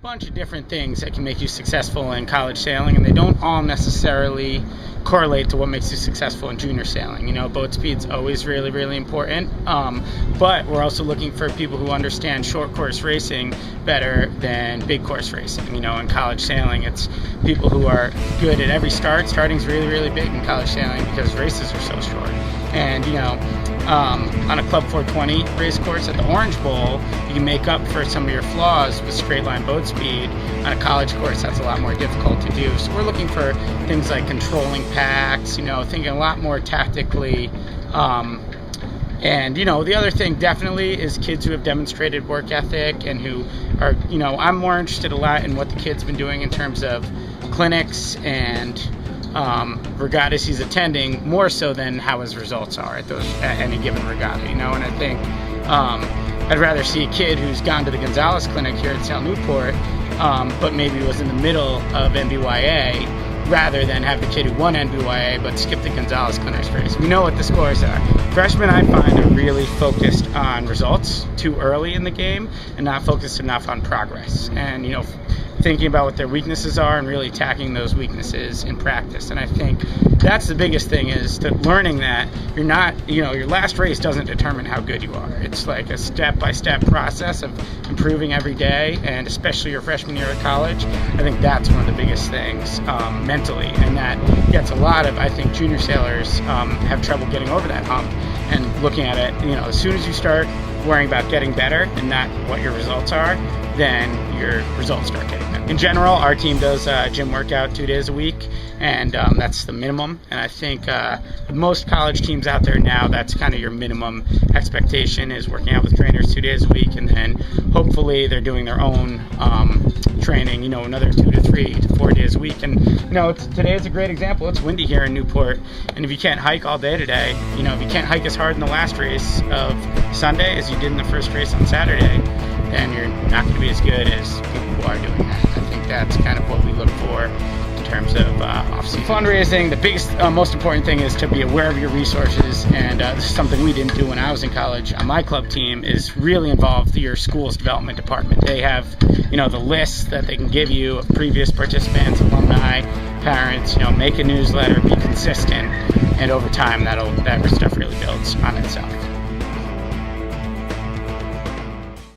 bunch of different things that can make you successful in college sailing, and they don't all necessarily correlate to what makes you successful in junior sailing. Boat speed's always really, really important, but we're also looking for people who understand short course racing better than big course racing. In college sailing, it's people who are good at every start. Starting's really, really big in college sailing because races are so short. And on a Club 420 race course at the Orange Bowl, you can make up for some of your flaws with straight line boat speed. On a college course, that's a lot more difficult to do. So we're looking for things like controlling packs, thinking a lot more tactically. And the other thing definitely is kids who have demonstrated work ethic and who are, I'm more interested a lot in what the kid's been doing in terms of clinics and regattas he's attending, more so than how his results are at any given regatta, and I think I'd rather see a kid who's gone to the Gonzalez Clinic here at Sal Newport, but maybe was in the middle of NBYA, rather than have the kid who won NBYA but skipped the Gonzalez Clinic race. We know what the scores are. Freshmen, I find, are really focused on results too early in the game and not focused enough on progress. And, thinking about what their weaknesses are and really attacking those weaknesses in practice. And I think that's the biggest thing, is to learning that you're not, your last race doesn't determine how good you are. It's like a step-by-step process of improving every day, and especially your freshman year of college. I think that's one of the biggest things mentally, and that gets a lot of, I think, junior sailors have trouble getting over that hump and looking at it, as soon as you start worrying about getting better and not what your results are, then your results start getting better. In general, our team does gym workout 2 days a week, and that's the minimum. And I think most college teams out there now, that's kind of your minimum expectation, is working out with trainers 2 days a week, and then hopefully they're doing their own training, another 2 to 3 to 4 days a week. And today is a great example. It's windy here in Newport, and if you can't hike all day today, if you can't hike as hard in the last race of Sunday as you did in the first race on Saturday, then you're not going to be as good as people who are doing that. I think that's kind of what we look for in terms of off-season fundraising. The biggest, most important thing is to be aware of your resources, and this is something we didn't do when I was in college. On my club team is really involved your school's development department. They have, the lists that they can give you of previous participants, alumni, parents. Make a newsletter, be consistent, and over time that stuff really builds on itself.